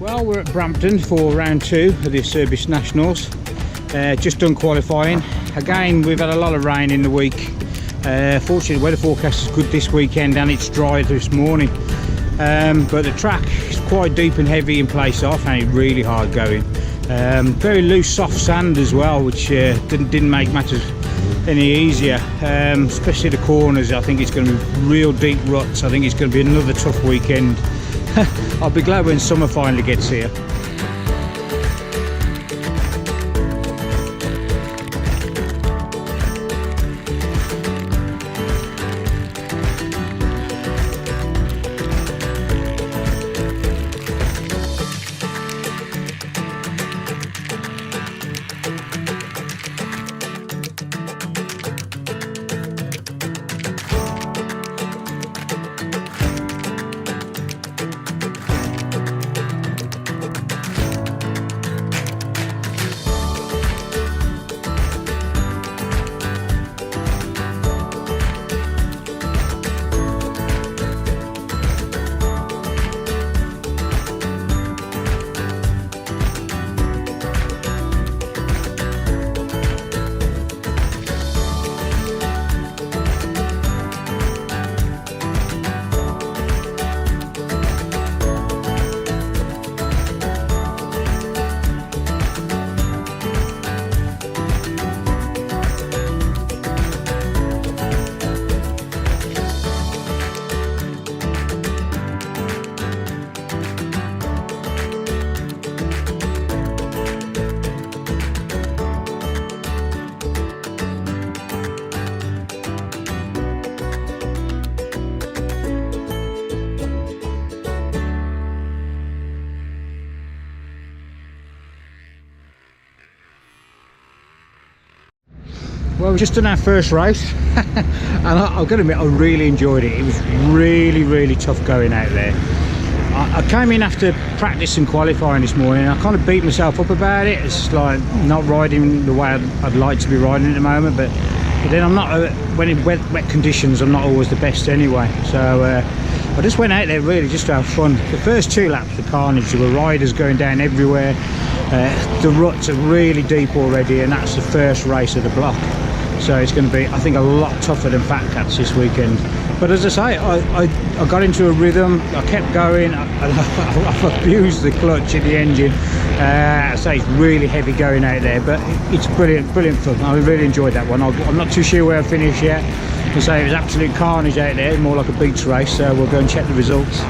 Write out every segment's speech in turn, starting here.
Well, we're at Brampton for round 2 of the Acerbis Nationals. Just done qualifying. Again, we've had a lot of rain in the week. Fortunately, the weather forecast is good this weekend and it's dry this morning. But the track is quite deep and heavy in place off, and it's really hard going. Very loose, soft sand as well, which didn't make matters any easier. Especially the corners. I think it's going to be real deep ruts. I think it's going to be another tough weekend. I'll be glad when summer finally gets here. Well, we've just done our first race and I've got to admit I really enjoyed it. It was really tough going out there. I came in after practice and qualifying this morning. I kind of beat myself up about it. It's like not riding the way I'd like to be riding at the moment, but then I'm not, when in wet conditions I'm not always the best anyway. So I just went out there really just to have fun. The first 2 laps were carnage. There were riders going down everywhere. The ruts are really deep already, and that's the first race of the block. So it's going to be, I think, a lot tougher than Fat Cats this weekend. But as I say, I got into a rhythm. I kept going. I've abused the clutch in the engine. I say it's really heavy going out there, but it's brilliant fun. I really enjoyed that one. I'm not too sure where I finished yet. I say it was absolute carnage out there, more like a beach race. So we'll go and check the results.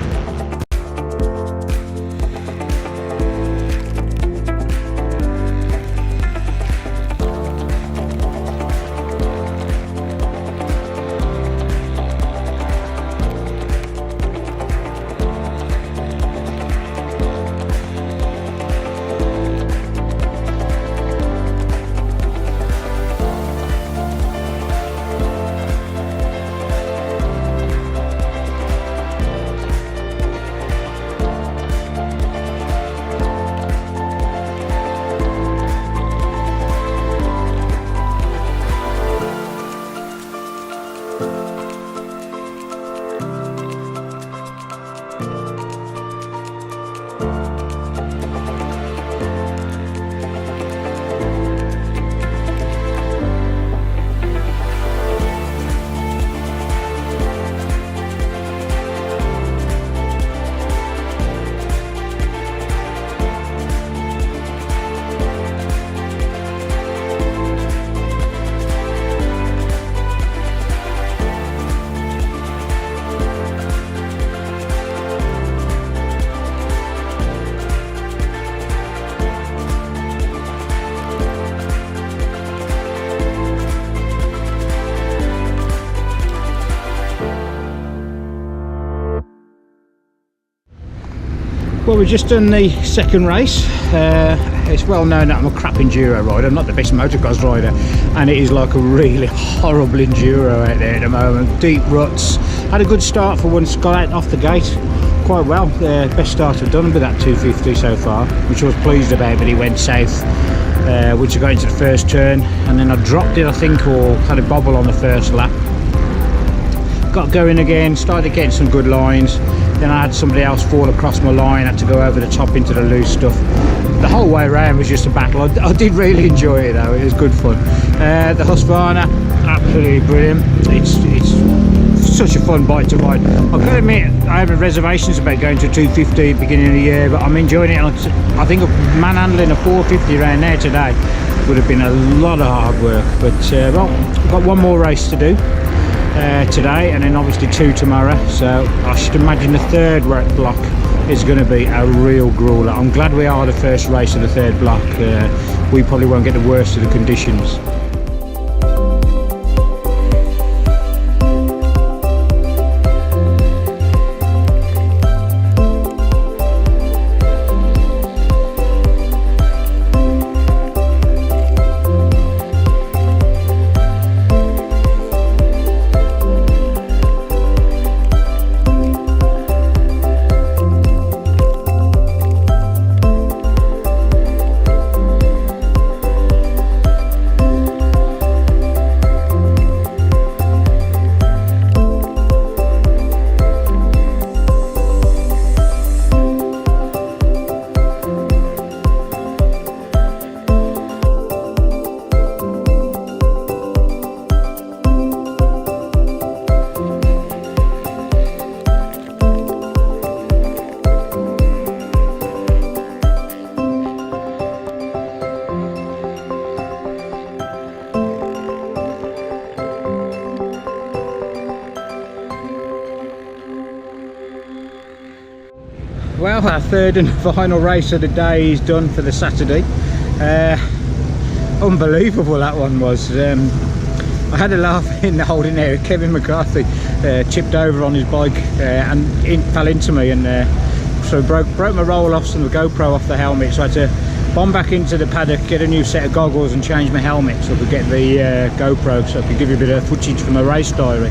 Well, we've just done the second race. It's well known that I'm a crap enduro rider. I'm not the best motocross rider, and it is like a really horrible enduro out there at the moment. Deep ruts. Had a good start for once, got out off the gate quite well. Best start I've done with that 250 so far, which I was pleased about, but it went south, which I got into the first turn, and then I dropped it, I think, or had a bobble on the first lap. Got going again, started getting some good lines, then I had somebody else fall across my line, had to go over the top into the loose stuff. The whole way around was just a battle. I did really enjoy it though, it was good fun. The Husqvarna, absolutely brilliant. It's such a fun bike to ride. I've got to admit, I have reservations about going to 250 beginning of the year, but I'm enjoying it. I think manhandling a 450 around there today would have been a lot of hard work, but well, we've got one more race to do today, and then obviously 2 tomorrow, so I should imagine the third block is going to be a real grueler. I'm glad we are the first race of the third block. We probably won't get the worst of the conditions. Well, our third and final race of the day is done for the Saturday. Unbelievable that one was. I had a laugh in the holding there. Kevin McCarthy chipped over on his bike and fell into me, and so broke my roll-offs and the GoPro off the helmet, so I had to bomb back into the paddock, get a new set of goggles and change my helmet so I could get the GoPro, so I could give you a bit of footage from my race diary.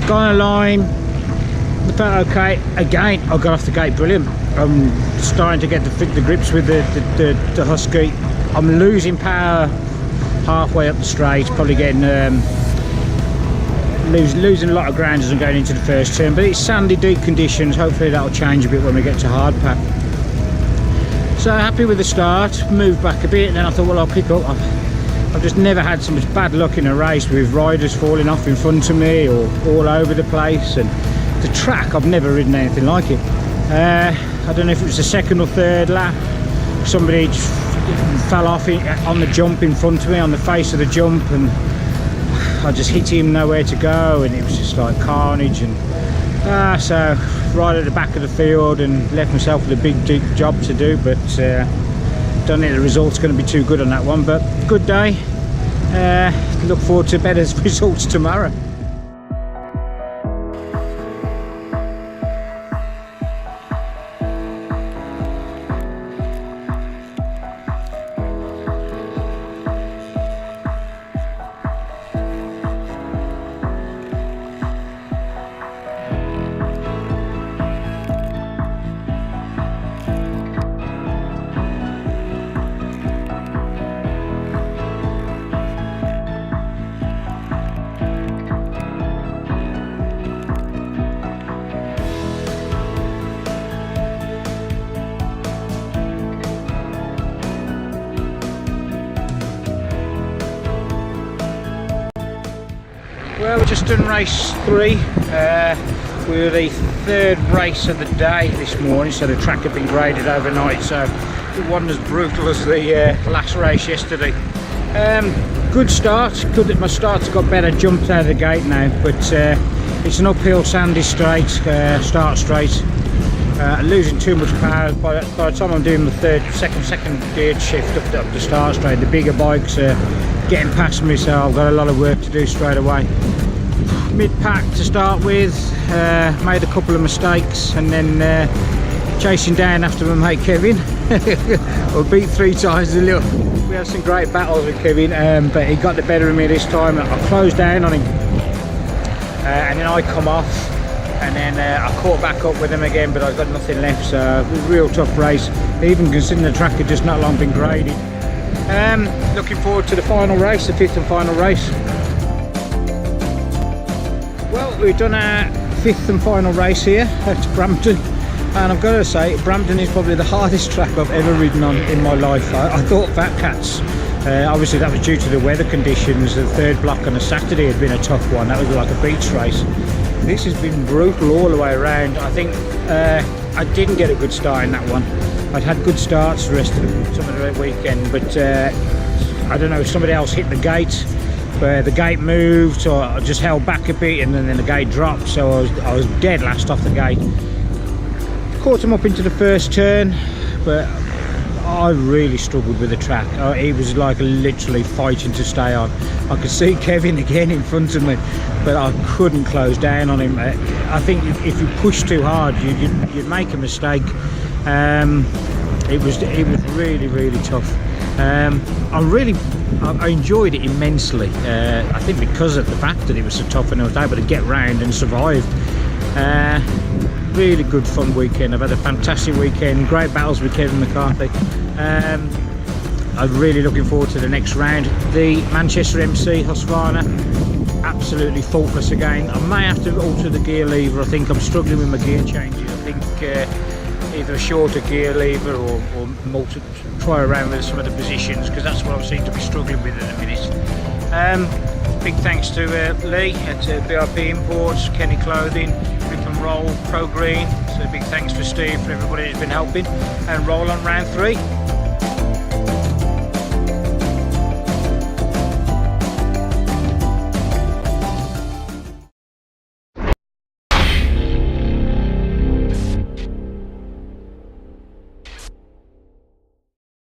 Got on a line, I felt okay. Again, I got off the gate brilliant. I'm starting to get the grips with the Husky. I'm losing power halfway up the straight, probably getting losing a lot of ground as I'm going into the first turn, but it's sandy, deep conditions. Hopefully that'll change a bit when we get to hard pack. So happy with the start, moved back a bit, and then I thought, well, I'll pick up. I've just never had so much bad luck in a race with riders falling off in front of me or all over the place, and the track, I've never ridden anything like it. I don't know if it was the second or third lap, somebody fell off on the jump in front of me, on the face of the jump, and I just hit him, nowhere to go, and it was just like carnage. And so right at the back of the field, and left myself with a big deep job to do, but don't think the result's going to be too good on that one. But good day, look forward to better results tomorrow. Well, we've just done race 3. We were the third race of the day this morning, so the track had been graded overnight, so it wasn't as brutal as the last race yesterday. Good start. Good that my starts got better, jumped out of the gate now, but it's an uphill sandy straight, start straight. Losing too much power. By the time I'm doing the second gear shift up the start straight, the bigger bikes are getting past me, so I've got a lot of work to do straight away. Mid-pack to start with, made a couple of mistakes, and then chasing down after my mate Kevin. I beat 3 times. We had some great battles with Kevin, but he got the better of me this time. I closed down on him, and then I come off, and then I caught back up with him again, but I've got nothing left, so it was a real tough race, even considering the track had just not long been graded. Looking forward to the final race, the 5th and final race. Well, we've done our fifth and final race here at Brampton, and I've got to say Brampton is probably the hardest track I've ever ridden on in my life. I thought Fat Cats, obviously that was due to the weather conditions. The third block on a Saturday had been a tough one. That was like a beach race. This has been brutal all the way around. I think I didn't get a good start in that one. I'd had good starts the rest of some of the weekend, but I don't know, somebody else hit the gate, where the gate moved, or I just held back a bit, and then the gate dropped, so I was dead last off the gate. Caught him up into the first turn, but I really struggled with the track. It was like literally fighting to stay on. I could see Kevin again in front of me, but I couldn't close down on him. I think if you push too hard, you'd make a mistake. It was really tough. I enjoyed it immensely. I think because of the fact that it was so tough and I was able to get round and survive. Really good fun weekend. I've had a fantastic weekend, great battles with Kevin McCarthy. I'm really looking forward to the next round. The Manchester MC Husqvarna, absolutely faultless again. I may have to alter the gear lever. I think I'm struggling with my gear changes. I think either a shorter gear lever or try around with some of the positions, because that's what I seem to be struggling with at the minute. Big thanks to Lee at BRP Imports, Kenny Clothing, Rip and Roll, Pro Green. So big thanks for Steve, for everybody who's been helping, and roll on round 3.